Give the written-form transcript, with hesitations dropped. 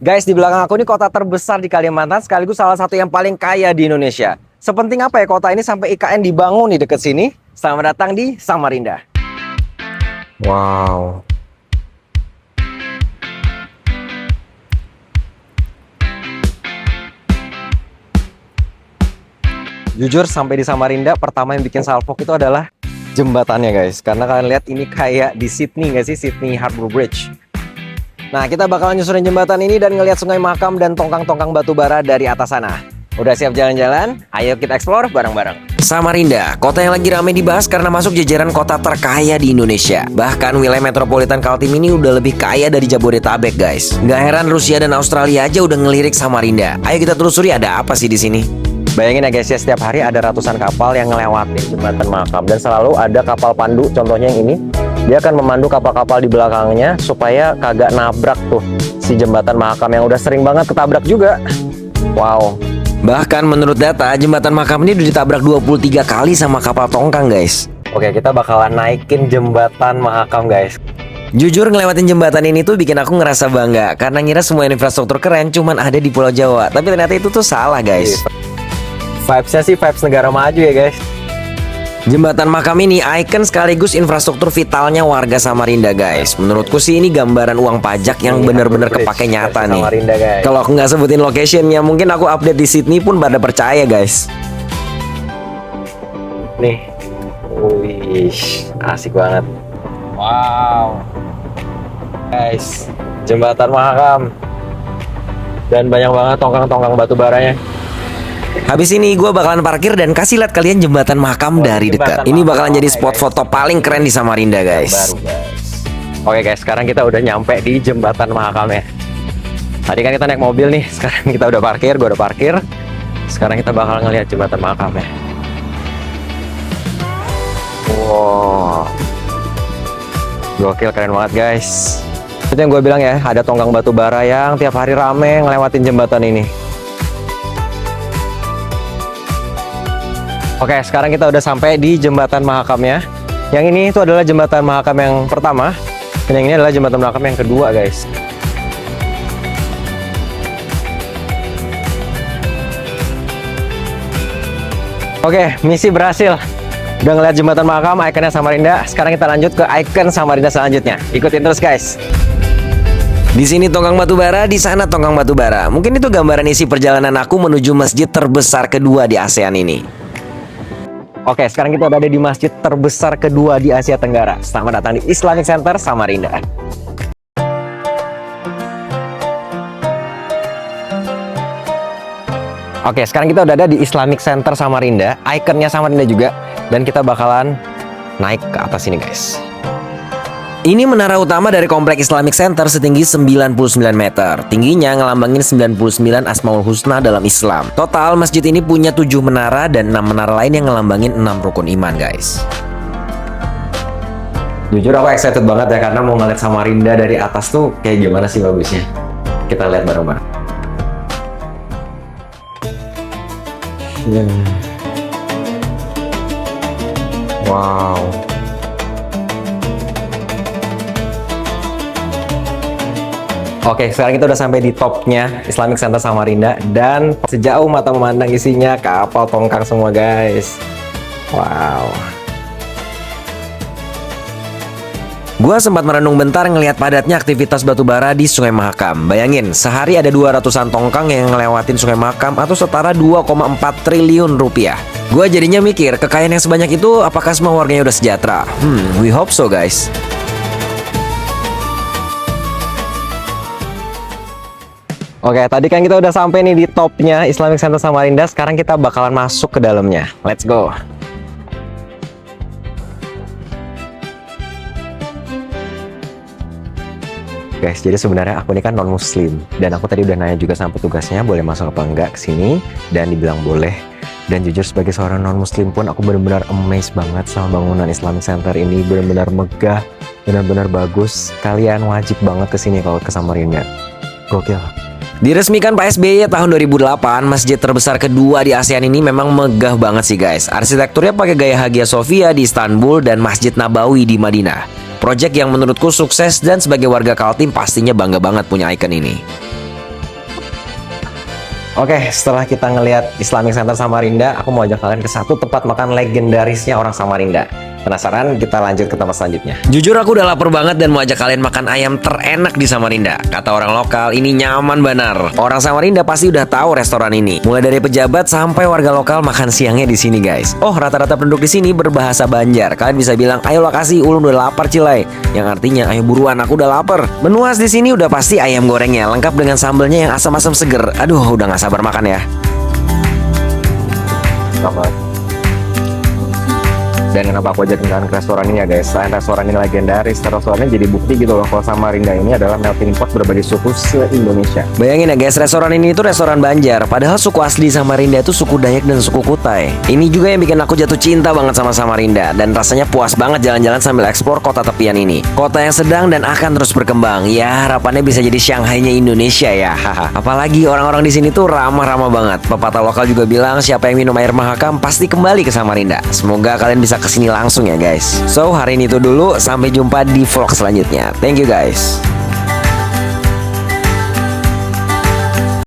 Guys, di belakang aku ini kota terbesar di Kalimantan, sekaligus salah satu yang paling kaya di Indonesia. Sepenting apa ya kota ini sampai IKN dibangun di dekat sini? Selamat datang di Samarinda. Wow. Jujur sampai di Samarinda, pertama yang bikin salfok itu adalah jembatannya guys. Karena kalian lihat ini kayak di Sydney nggak sih? Sydney Harbour Bridge. Nah, kita bakalan nyusurin jembatan ini dan ngelihat Sungai Mahakam dan tongkang-tongkang batu bara dari atas sana. Udah siap jalan-jalan? Ayo kita explore bareng-bareng. Samarinda, kota yang lagi ramai dibahas karena masuk jajaran kota terkaya di Indonesia. Bahkan wilayah metropolitan Kaltim ini udah lebih kaya dari Jabodetabek, guys. Nggak heran Rusia dan Australia aja udah ngelirik Samarinda. Ayo kita telusuri ada apa sih di sini. Bayangin ya guys ya, setiap hari ada ratusan kapal yang ngelewatin jembatan Mahakam. Dan selalu ada kapal pandu, contohnya yang ini. Dia akan memandu kapal-kapal di belakangnya supaya kagak nabrak tuh si jembatan Mahakam yang udah sering banget ketabrak juga. Wow. Bahkan menurut data, jembatan Mahakam ini udah ditabrak 23 kali sama kapal tongkang, guys. Oke, kita bakalan naikin jembatan Mahakam, guys. Jujur ngelewatin jembatan ini tuh bikin aku ngerasa bangga karena ngira semua infrastruktur keren cuman ada di Pulau Jawa. Tapi ternyata itu tuh salah, guys. Vibes-nya sih vibes negara maju ya, guys. Jembatan Mahakam ini ikon sekaligus infrastruktur vitalnya warga Samarinda, guys. Menurutku sih ini gambaran uang pajak yang bener-bener kepake nyata nih. Kalau aku nggak sebutin locationnya, mungkin aku update di Sydney pun pada percaya, guys. Nih, wih, asik banget. Wow, guys, jembatan Mahakam dan banyak banget tongkang-tongkang batu baranya. Habis ini gue bakalan parkir dan kasih lihat kalian jembatan Mahakam dari dekat. Ini bakalan jadi spot foto paling keren di Samarinda, guys. Oke guys, sekarang kita udah nyampe di jembatan Mahakam ya. Tadi kan kita naik mobil nih, sekarang kita udah parkir, gue udah parkir. Sekarang kita bakal ngeliat jembatan Mahakam ya. Wow, gokil, keren banget guys. Itu yang gue bilang ya, ada tongkang batu bara yang tiap hari rame ngelewatin jembatan ini. Oke, sekarang kita udah sampai di jembatan Mahakam ya. Yang ini itu adalah jembatan Mahakam yang pertama, dan yang ini adalah jembatan Mahakam yang kedua, guys. Oke, misi berhasil. Udah ngeliat jembatan Mahakam, ikonnya Samarinda. Sekarang kita lanjut ke ikon Samarinda selanjutnya. Ikutin terus, guys. Di sini tongkang batu bara, di sana tongkang batu bara. Mungkin itu gambaran isi perjalanan aku menuju masjid terbesar kedua di ASEAN ini. Oke, sekarang kita udah ada di masjid terbesar kedua di Asia Tenggara. Selamat datang di Islamic Center Samarinda. Oke, sekarang kita udah ada di Islamic Center Samarinda. Ikonnya Samarinda juga. Dan kita bakalan naik ke atas ini, guys. Ini menara utama dari komplek Islamic Center setinggi 99 meter. Tingginya ngelambangin 99 Asmaul Husna dalam Islam. Total masjid ini punya 7 menara dan 6 menara lain yang ngelambangin 6 rukun iman, guys. Jujur aku excited banget ya karena mau ngeliat Samarinda dari atas tuh kayak gimana sih bagusnya. Kita lihat bareng-bareng. Wow. Oke, sekarang kita udah sampai di topnya Islamic Center Samarinda. Dan sejauh mata memandang isinya kapal tongkang semua, guys. Wow. Gua sempat merenung bentar ngelihat padatnya aktivitas batu bara di Sungai Mahakam. Bayangin, sehari ada 200-an tongkang yang ngelewatin Sungai Mahakam atau setara 2,4 triliun rupiah. Gua jadinya mikir, kekayaan yang sebanyak itu apakah semua warganya udah sejahtera? We hope so, guys. Oke, tadi kan kita udah sampai nih di topnya Islamic Center Samarinda. Sekarang kita bakalan masuk ke dalamnya. Let's go. Guys, jadi sebenarnya aku ini kan non muslim dan aku tadi udah nanya juga sama petugasnya boleh masuk apa enggak ke sini dan dibilang boleh. Dan jujur sebagai seorang non muslim pun aku benar-benar amazed banget sama bangunan Islamic Center ini, benar-benar megah, benar-benar bagus. Kalian wajib banget ke sini kalau ke Samarinda. Gokil. Diresmikan Pak SBY tahun 2008, masjid terbesar kedua di ASEAN ini memang megah banget sih guys. Arsitekturnya pakai gaya Hagia Sophia di Istanbul dan Masjid Nabawi di Madinah. Project yang menurutku sukses dan sebagai warga Kaltim pastinya bangga banget punya ikon ini. Oke, setelah kita ngelihat Islamic Center Samarinda, aku mau ajak kalian ke satu tempat makan legendarisnya orang Samarinda. Penasaran? Kita lanjut ke tempat selanjutnya. Jujur aku udah lapar banget dan mau ajak kalian makan ayam terenak di Samarinda. Kata orang lokal, ini nyaman benar. Orang Samarinda pasti udah tahu restoran ini. Mulai dari pejabat sampai warga lokal makan siangnya di sini, guys. Oh, rata-rata penduduk di sini berbahasa Banjar. Kalian bisa bilang, "Ayo lokasi, ulun udah lapar, Cilai." Yang artinya, "Ayo buruan, aku udah lapar." Menu khas di sini udah pasti ayam gorengnya, lengkap dengan sambelnya yang asam-asam seger. Aduh, udah gak sabar makan ya. Selamat. Dan kenapa aku ajakin kalian ke restoran ini ya guys? Selain restoran ini legendaris, restorannya jadi bukti gitu loh kalau Samarinda ini adalah melting pot berbagai suku se-Indonesia. Bayangin ya guys, restoran ini itu restoran Banjar. Padahal suku asli Samarinda itu suku Dayak dan suku Kutai. Ini juga yang bikin aku jatuh cinta banget sama Samarinda. Dan rasanya puas banget jalan-jalan sambil eksplor kota tepian ini. Kota yang sedang dan akan terus berkembang. Ya, harapannya bisa jadi Shanghai-nya Indonesia ya. Haha. Apalagi orang-orang di sini tuh ramah-ramah banget. Pepatah lokal juga bilang, siapa yang minum air Mahakam pasti kembali ke Samarinda. Semoga kalian bisa kesini langsung ya guys. So, hari ini itu dulu. Sampai jumpa di vlog selanjutnya. Thank you guys.